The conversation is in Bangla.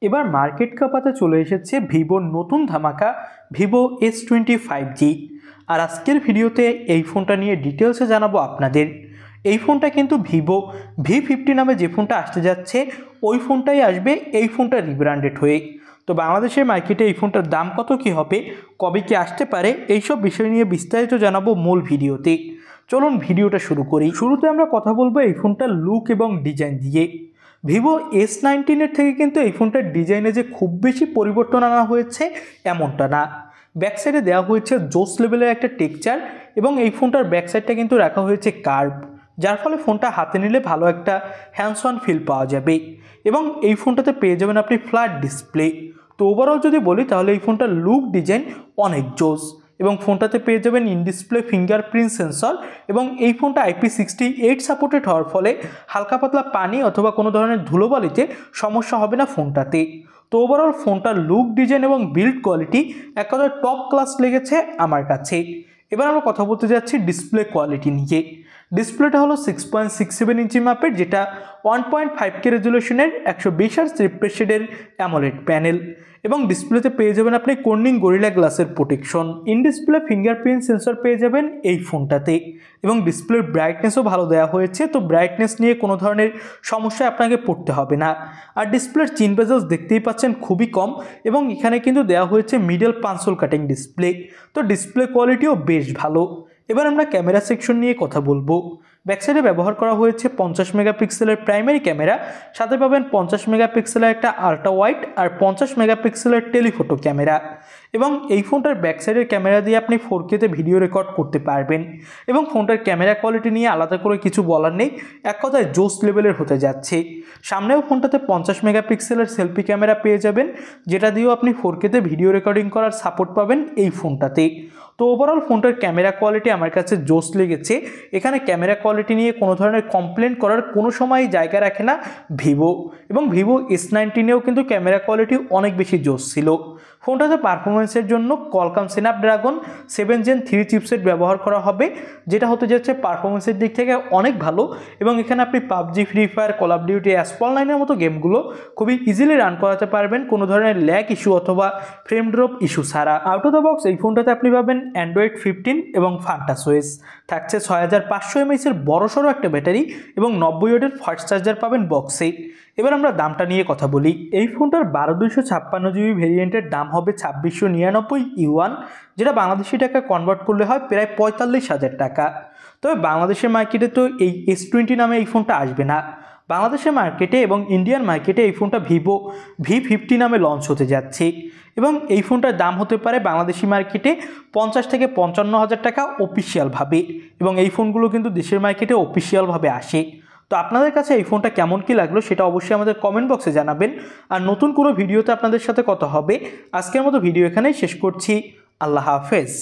এবার মার্কেট কাপাতে চলে এসেছে ভিভোর নতুন ধামাকা ভিভো S25G। আর আজকের ভিডিওতে এই ফোনটা নিয়ে ডিটেলসে জানাবো আপনাদের। এই ফোনটা কিন্তু ভিভো V50 নামে যে ফোনটা আসতে যাচ্ছে ওই ফোনটাই আসবে এই ফোনটা রিব্র্যান্ডেড হয়ে। তো বাংলাদেশের মার্কেটে এই ফোনটার দাম কত কি হবে, কবে কি আসতে পারে, এইসব বিষয় নিয়ে বিস্তারিত জানাবো মূল ভিডিওতে। চলুন ভিডিওটা শুরু করি। শুরুতে আমরা কথা বলবো এই ফোনটার লুক এবং ডিজাইন দিয়ে। ভিভো S19 থেকে কিন্তু এই ফোনটার ডিজাইনে যে খুব বেশি পরিবর্তন আনা হয়েছে এমনটা না। ব্যাক সাইডে দেওয়া হয়েছে জোস লেভেলের একটা টেক্সচার এবং এই ফোনটার ব্যাক সাইডটা কিন্তু রাখা হয়েছে কার্ভ, যার ফলে ফোনটা হাতে নিলে ভালো একটা হ্যান্ডস অন ফিল পাওয়া যাবে। এবং এই ফোনটাতে পেয়ে যাবেন আপনি ফ্ল্যাট ডিসপ্লে। তো ওভারঅল যদি বলি তাহলে এই ফোনটার লুক ডিজাইন অনেক জোস এবং ফোনটাতে পেয়ে যাবেন ইন ডিসপ্লে ফিঙ্গারপ্রিন্ট সেন্সর এবং এই ফোনটা IP68 সাপোর্টেড হওয়ার ফলে হালকা পাতলা পানি অথবা কোনো ধরনের ধুলোবালিতে সমস্যা হবে না ফোনটাতে। তো ওভারঅল ফোনটার লুক ডিজাইন এবং বিল্ড কোয়ালিটি এক কথায় টপ ক্লাস লেগেছে আমার কাছে। এবার আমরা কথা বলতে যাচ্ছি ডিসপ্লে কোয়ালিটি নিয়ে। ডিসপ্লেটা হলো 6.67 ইঞ্চি মাপের, যেটা 1.5K রেজুলেশনের 120 Hz রিফ্রেশ রেটের অ্যামোলেড প্যানেল এবং ডিসপ্লেতে পেয়ে যাবেন আপনি কর্নিং গরিলা গ্লাসের protection. In display fingerprint sensor পেয়ে যাবেন এই ফোনটাতে এবং ডিসপ্লের ব্রাইটনেসও ভালো দেওয়া হয়েছে, তো ব্রাইটনেস নিয়ে কোনো ধরনের সমস্যায় আপনাকে পড়তে হবে না। আর ডিসপ্লের চিন বেজেলস দেখতেই পাচ্ছেন খুবই কম এবং এখানে কিন্তু দেওয়া হয়েছে মিডল পাঞ্চল কাটিং ডিসপ্লে, তো ডিসপ্লে কোয়ালিটিও বেশ ভালো। এবার আমরা ক্যামেরা সেকশন নিয়ে কথা বলবো। ব্যাকসাইডে ব্যবহার করা হয়েছে 50 মেগাপিক্সেলের প্রাইমারি ক্যামেরা, সাথে পাবেন 50 মেগাপিক্সেলের একটা আল্ট্রা ওয়াইড আর 50 মেগাপিক্সেলের টেলিফোটো ক্যামেরা। এবং এই ফোনটার ব্যাকসাইডের ক্যামেরা দিয়ে আপনি 4Kতে ভিডিও রেকর্ড করতে পারবেন এবং ফোনটার ক্যামেরা কোয়ালিটি নিয়ে আলাদা করে কিছু বলার নেই, এক কথায় জোস লেভেলের হতে যাচ্ছে। সামনেও ফোনটাতে 50 মেগাপিক্সেলের সেলফি ক্যামেরা পেয়ে যাবেন, যেটা দিয়েও আপনি 4Kতে ভিডিও রেকর্ডিং করার সাপোর্ট পাবেন এই ফোনটাতে। তো ওভারঅল ফোনটার ক্যামেরা কোয়ালিটি আমার কাছে জোস লেগেছে। এখানে ক্যামেরা কোয়ালিটি নিয়ে কোনো ধরনের কমপ্লেন করার কোনো সময় জায়গা রাখে না ভিভো, এবং ভিভো S19এও কিন্তু ক্যামেরা কোয়ালিটি অনেক বেশি জোস ছিল। ফোনটাতে পারফরমেন্সের জন্য কোয়ালকম স্ন্যাপড্রাগন 7 Gen 3 চিপসেট ব্যবহার করা হবে, যেটা হতে যাচ্ছে পারফরমেন্সের দিক থেকে অনেক ভালো। এবং এখানে আপনি PUBG, free fire, call of duty, Asphalt 9-এর মতো গেমগুলো খুবই ইজিলি রান করাতে পারবেন কোনো ধরনের ল্যাগ ইস্যু অথবা ফ্রেম ড্রপ ইস্যু ছাড়া। আউট অফ দ্য বক্স এই ফোনটাতে আপনি পাবেন অ্যান্ড্রয়েড 15 এবং ফান্টাসওয়েস, থাকছে 6500 mAh এর বড়সড় একটা ব্যাটারি এবং 90 ওয়াটের ফাস্ট চার্জার পাবেন বক্সে। এবার আমরা দামটা নিয়ে কথা বলি। এই ফোনটার 12256GB ভেরিয়েন্টের দাম হবে 2699 ইউয়ান, যেটা বাংলাদেশি টাকা কনভার্ট করলে হয় প্রায় 45,000 টাকা। তবে বাংলাদেশের মার্কেটে তো এই S20 নামে এই ফোনটা আসবে না। বাংলাদেশের মার্কেটে এবং ইন্ডিয়ান মার্কেটে এই ফোনটা ভিভো V50 নামে লঞ্চ হতে যাচ্ছে এবং এই ফোনটার দাম হতে পারে বাংলাদেশি মার্কেটে 50 থেকে 55,000 টাকা অফিসিয়ালভাবে, এবং এই ফোনগুলো কিন্তু দেশের মার্কেটে অফিসিয়ালভাবে আসে। তো আপনাদের কাছে এই ফোনটা কেমন কি লাগলো সেটা অবশ্যই আমাদের কমেন্ট বক্সে জানাবেন। আর নতুন কোনো ভিডিওতে আপনাদের সাথে কথা হবে। আজকের মতো ভিডিও এখানেই শেষ করছি। আল্লাহ হাফেজ।